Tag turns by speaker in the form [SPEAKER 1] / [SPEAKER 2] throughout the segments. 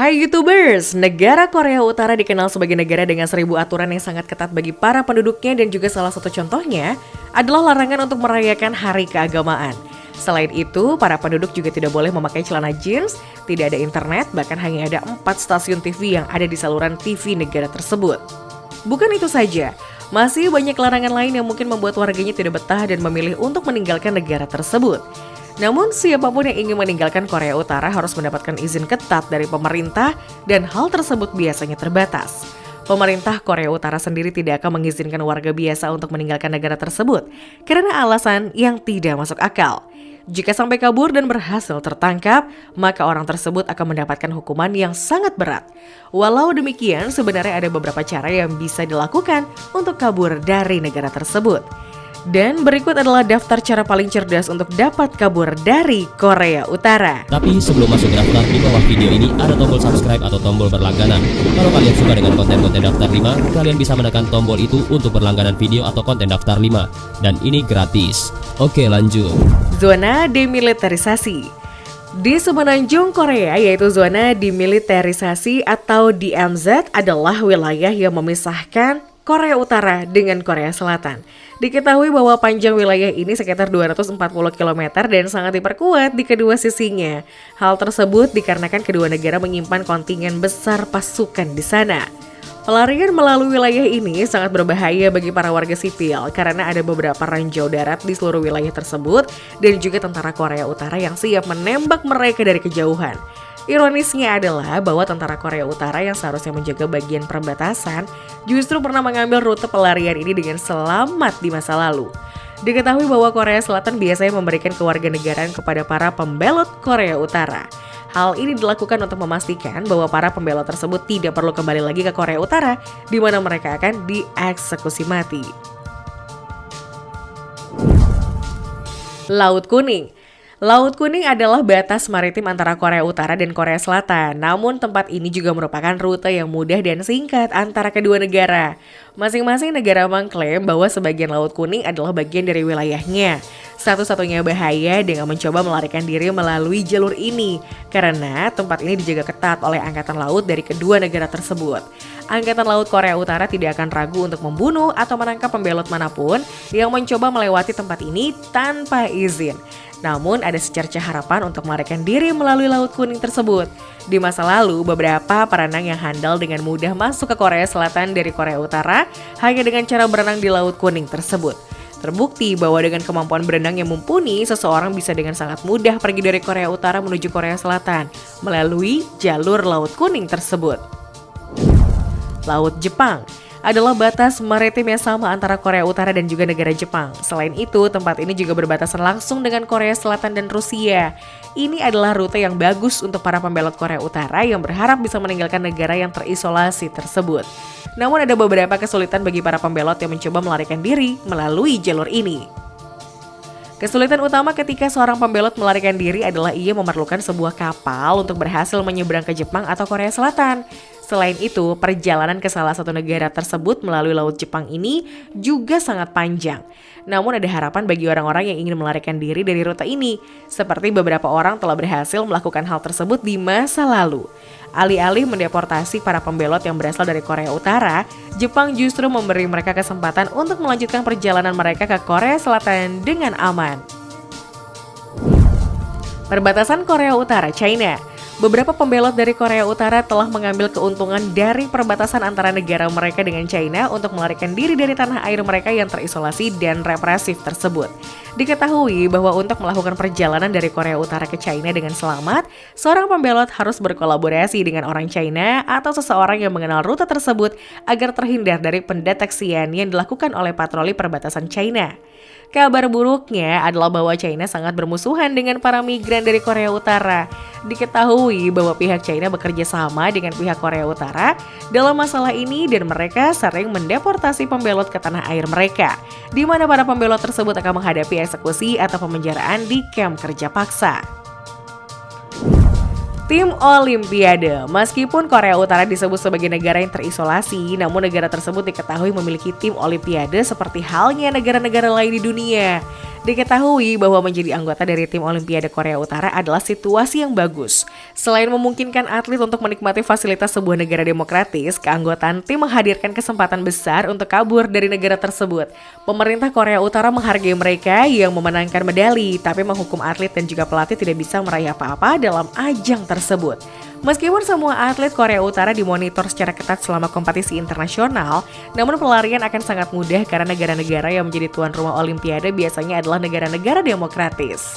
[SPEAKER 1] Hai YouTubers, negara Korea Utara dikenal sebagai negara dengan 1000 aturan yang sangat ketat bagi para penduduknya dan juga salah satu contohnya adalah larangan untuk merayakan hari keagamaan. Selain itu, para penduduk juga tidak boleh memakai celana jeans, tidak ada internet, bahkan hanya ada 4 stasiun TV yang ada di saluran TV negara tersebut. Bukan itu saja, masih banyak larangan lain yang mungkin membuat warganya tidak betah dan memilih untuk meninggalkan negara tersebut. Namun siapapun yang ingin meninggalkan Korea Utara harus mendapatkan izin ketat dari pemerintah dan hal tersebut biasanya terbatas. Pemerintah Korea Utara sendiri tidak akan mengizinkan warga biasa untuk meninggalkan negara tersebut karena alasan yang tidak masuk akal. Jika sampai kabur dan berhasil tertangkap, maka orang tersebut akan mendapatkan hukuman yang sangat berat. Walau demikian, sebenarnya ada beberapa cara yang bisa dilakukan untuk kabur dari negara tersebut. Dan berikut adalah daftar cara paling cerdas untuk dapat kabur dari Korea Utara.
[SPEAKER 2] Tapi sebelum masuk ke daftar, di bawah video ini ada tombol subscribe atau tombol berlangganan. Kalau kalian suka dengan konten-konten daftar 5, kalian bisa menekan tombol itu untuk berlangganan video atau konten daftar 5. Dan ini gratis. Oke, lanjut.
[SPEAKER 1] Zona demilitarisasi. Di semenanjung Korea, yaitu zona demilitarisasi atau DMZ adalah wilayah yang memisahkan Korea Utara dengan Korea Selatan. Diketahui bahwa panjang wilayah ini sekitar 240 km dan sangat diperkuat di kedua sisinya. Hal tersebut dikarenakan kedua negara menyimpan kontingen besar pasukan di sana. Pelarian melalui wilayah ini sangat berbahaya bagi para warga sipil karena ada beberapa ranjau darat di seluruh wilayah tersebut dan juga tentara Korea Utara yang siap menembak mereka dari kejauhan. Ironisnya adalah bahwa tentara Korea Utara yang seharusnya menjaga bagian perbatasan justru pernah mengambil rute pelarian ini dengan selamat di masa lalu. Diketahui bahwa Korea Selatan biasanya memberikan kewarganegaraan kepada para pembelot Korea Utara. Hal ini dilakukan untuk memastikan bahwa para pembelot tersebut tidak perlu kembali lagi ke Korea Utara, di mana mereka akan dieksekusi mati. Laut Kuning. Laut Kuning adalah batas maritim antara Korea Utara dan Korea Selatan. Namun tempat ini juga merupakan rute yang mudah dan singkat antara kedua negara. Masing-masing negara mengklaim bahwa sebagian Laut Kuning adalah bagian dari wilayahnya. Satu-satunya bahaya dengan mencoba melarikan diri melalui jalur ini karena tempat ini dijaga ketat oleh Angkatan Laut dari kedua negara tersebut. Angkatan Laut Korea Utara tidak akan ragu untuk membunuh atau menangkap pembelot manapun yang mencoba melewati tempat ini tanpa izin. Namun ada secerca harapan untuk melarikan diri melalui Laut Kuning tersebut. Di masa lalu, beberapa perenang yang handal dengan mudah masuk ke Korea Selatan dari Korea Utara hanya dengan cara berenang di Laut Kuning tersebut. Terbukti bahwa dengan kemampuan berenang yang mumpuni, seseorang bisa dengan sangat mudah pergi dari Korea Utara menuju Korea Selatan melalui jalur Laut Kuning tersebut. Laut Jepang adalah batas maritim yang sama antara Korea Utara dan juga negara Jepang. Selain itu, tempat ini juga berbatasan langsung dengan Korea Selatan dan Rusia. Ini adalah rute yang bagus untuk para pembelot Korea Utara yang berharap bisa meninggalkan negara yang terisolasi tersebut. Namun ada beberapa kesulitan bagi para pembelot yang mencoba melarikan diri melalui jalur ini. Kesulitan utama ketika seorang pembelot melarikan diri adalah ia memerlukan sebuah kapal untuk berhasil menyeberang ke Jepang atau Korea Selatan. Selain itu, perjalanan ke salah satu negara tersebut melalui Laut Jepang ini juga sangat panjang. Namun ada harapan bagi orang-orang yang ingin melarikan diri dari rute ini, seperti beberapa orang telah berhasil melakukan hal tersebut di masa lalu. Alih-alih mendeportasi para pembelot yang berasal dari Korea Utara, Jepang justru memberi mereka kesempatan untuk melanjutkan perjalanan mereka ke Korea Selatan dengan aman. Perbatasan Korea Utara, China. Beberapa pembelot dari Korea Utara telah mengambil keuntungan dari perbatasan antara negara mereka dengan China untuk melarikan diri dari tanah air mereka yang terisolasi dan represif tersebut. Diketahui bahwa untuk melakukan perjalanan dari Korea Utara ke China dengan selamat, seorang pembelot harus berkolaborasi dengan orang China atau seseorang yang mengenal rute tersebut agar terhindar dari pendeteksian yang dilakukan oleh patroli perbatasan China. Kabar buruknya adalah bahwa China sangat bermusuhan dengan para migran dari Korea Utara. Diketahui bahwa pihak China bekerja sama dengan pihak Korea Utara dalam masalah ini dan mereka sering mendeportasi pembelot ke tanah air mereka, di mana para pembelot tersebut akan menghadapi eksekusi atau pemenjaraan di kamp kerja paksa. Tim Olimpiade. Meskipun Korea Utara disebut sebagai negara yang terisolasi, namun negara tersebut diketahui memiliki tim Olimpiade seperti halnya negara-negara lain di dunia. Diketahui bahwa menjadi anggota dari tim Olimpiade Korea Utara adalah situasi yang bagus. Selain memungkinkan atlet untuk menikmati fasilitas sebuah negara demokratis, keanggotaan tim menghadirkan kesempatan besar untuk kabur dari negara tersebut. Pemerintah Korea Utara menghargai mereka yang memenangkan medali, tapi menghukum atlet dan juga pelatih tidak bisa meraih apa-apa dalam ajang tersebut. Meskipun semua atlet Korea Utara dimonitor secara ketat selama kompetisi internasional, namun pelarian akan sangat mudah karena negara-negara yang menjadi tuan rumah Olimpiade biasanya adalah negara-negara demokratis.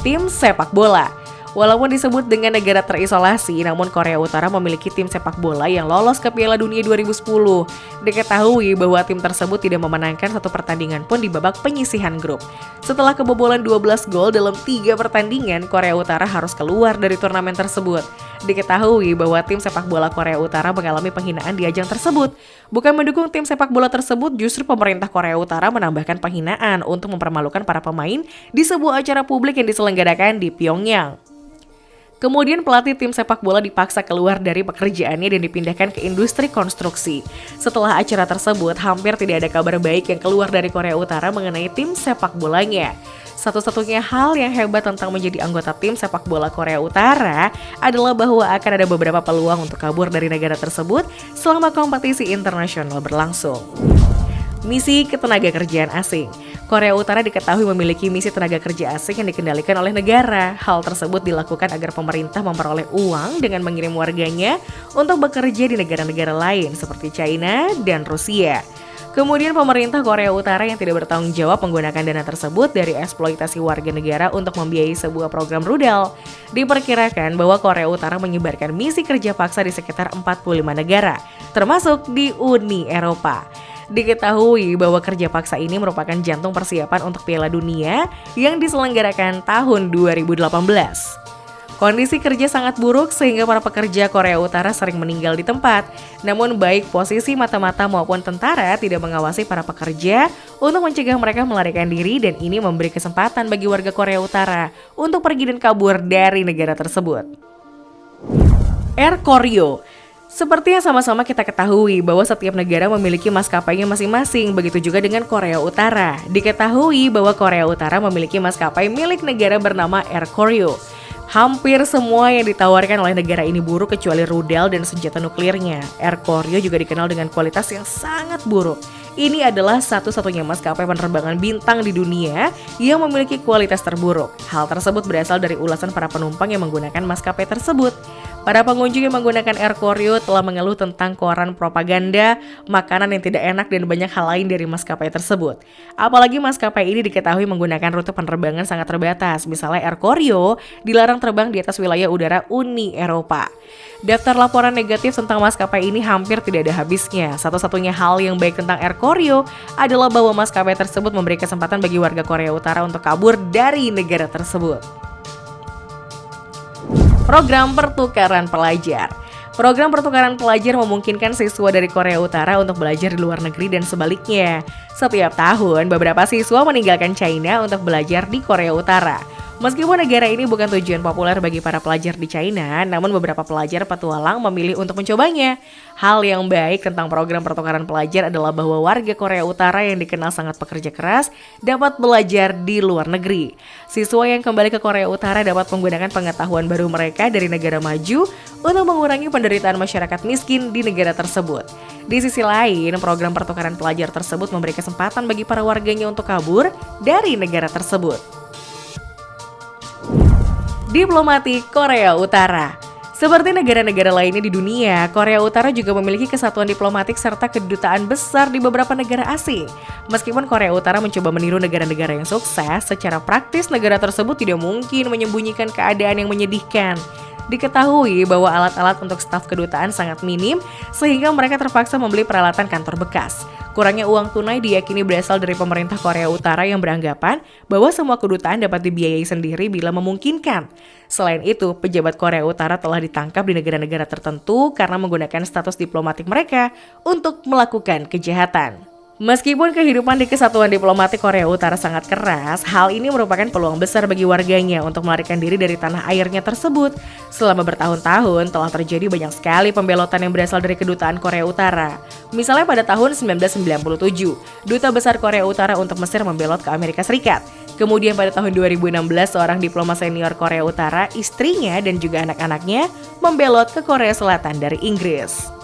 [SPEAKER 1] Tim sepak bola. Walaupun disebut dengan negara terisolasi, namun Korea Utara memiliki tim sepak bola yang lolos ke Piala Dunia 2010. Diketahui bahwa tim tersebut tidak memenangkan satu pertandingan pun di babak penyisihan grup. Setelah kebobolan 12 gol dalam 3 pertandingan, Korea Utara harus keluar dari turnamen tersebut. Diketahui bahwa tim sepak bola Korea Utara mengalami penghinaan di ajang tersebut. Bukan mendukung tim sepak bola tersebut, justru pemerintah Korea Utara menambahkan penghinaan untuk mempermalukan para pemain di sebuah acara publik yang diselenggarakan di Pyongyang. Kemudian pelatih tim sepak bola dipaksa keluar dari pekerjaannya dan dipindahkan ke industri konstruksi. Setelah acara tersebut, hampir tidak ada kabar baik yang keluar dari Korea Utara mengenai tim sepak bolanya. Satu-satunya hal yang hebat tentang menjadi anggota tim sepak bola Korea Utara adalah bahwa akan ada beberapa peluang untuk kabur dari negara tersebut selama kompetisi internasional berlangsung. Misi ketenaga kerjaan asing. Korea Utara diketahui memiliki misi tenaga kerja asing yang dikendalikan oleh negara. Hal tersebut dilakukan agar pemerintah memperoleh uang dengan mengirim warganya untuk bekerja di negara-negara lain seperti China dan Rusia. Kemudian pemerintah Korea Utara yang tidak bertanggung jawab menggunakan dana tersebut dari eksploitasi warga negara untuk membiayai sebuah program rudal. Diperkirakan bahwa Korea Utara menyebarkan misi kerja paksa di sekitar 45 negara, termasuk di Uni Eropa. Diketahui bahwa kerja paksa ini merupakan jantung persiapan untuk Piala Dunia yang diselenggarakan tahun 2018. Kondisi kerja sangat buruk sehingga para pekerja Korea Utara sering meninggal di tempat. Namun baik posisi mata-mata maupun tentara tidak mengawasi para pekerja untuk mencegah mereka melarikan diri, dan ini memberi kesempatan bagi warga Korea Utara untuk pergi dan kabur dari negara tersebut. Air Koryo. Seperti yang sama-sama kita ketahui bahwa setiap negara memiliki maskapainya masing-masing, begitu juga dengan Korea Utara. Diketahui bahwa Korea Utara memiliki maskapai milik negara bernama Air Koryo. Hampir semua yang ditawarkan oleh negara ini buruk kecuali rudal dan senjata nuklirnya. Air Koryo juga dikenal dengan kualitas yang sangat buruk. Ini adalah satu-satunya maskapai penerbangan bintang di dunia yang memiliki kualitas terburuk. Hal tersebut berasal dari ulasan para penumpang yang menggunakan maskapai tersebut. Para pengunjung yang menggunakan Air Koryo telah mengeluh tentang koran propaganda, makanan yang tidak enak, dan banyak hal lain dari maskapai tersebut. Apalagi maskapai ini diketahui menggunakan rute penerbangan sangat terbatas. Misalnya Air Koryo dilarang terbang di atas wilayah udara Uni Eropa. Daftar laporan negatif tentang maskapai ini hampir tidak ada habisnya. Satu-satunya hal yang baik tentang Air Koryo adalah bahwa maskapai tersebut memberi kesempatan bagi warga Korea Utara untuk kabur dari negara tersebut. Program pertukaran pelajar. Program pertukaran pelajar memungkinkan siswa dari Korea Utara untuk belajar di luar negeri dan sebaliknya. Setiap tahun, beberapa siswa meninggalkan China untuk belajar di Korea Utara. Meskipun negara ini bukan tujuan populer bagi para pelajar di China, namun beberapa pelajar petualang memilih untuk mencobanya. Hal yang baik tentang program pertukaran pelajar adalah bahwa warga Korea Utara yang dikenal sangat pekerja keras dapat belajar di luar negeri. Siswa yang kembali ke Korea Utara dapat menggunakan pengetahuan baru mereka dari negara maju untuk mengurangi penderitaan masyarakat miskin di negara tersebut. Di sisi lain, program pertukaran pelajar tersebut memberi kesempatan bagi para warganya untuk kabur dari negara tersebut. Diplomatik Korea Utara. Seperti negara-negara lainnya di dunia, Korea Utara juga memiliki kesatuan diplomatik serta kedutaan besar di beberapa negara asing. Meskipun Korea Utara mencoba meniru negara-negara yang sukses, secara praktis negara tersebut tidak mungkin menyembunyikan keadaan yang menyedihkan. Diketahui bahwa alat-alat untuk staf kedutaan sangat minim, sehingga mereka terpaksa membeli peralatan kantor bekas. Kurangnya uang tunai diyakini berasal dari pemerintah Korea Utara yang beranggapan bahwa semua kedutaan dapat dibiayai sendiri bila memungkinkan. Selain itu, pejabat Korea Utara telah ditangkap di negara-negara tertentu karena menggunakan status diplomatik mereka untuk melakukan kejahatan. Meskipun kehidupan di kesatuan diplomatik Korea Utara sangat keras, hal ini merupakan peluang besar bagi warganya untuk melarikan diri dari tanah airnya tersebut. Selama bertahun-tahun telah terjadi banyak sekali pembelotan yang berasal dari kedutaan Korea Utara. Misalnya pada tahun 1997, Duta Besar Korea Utara untuk Mesir membelot ke Amerika Serikat. Kemudian pada tahun 2016, seorang diplomat senior Korea Utara, istrinya dan juga anak-anaknya membelot ke Korea Selatan dari Inggris.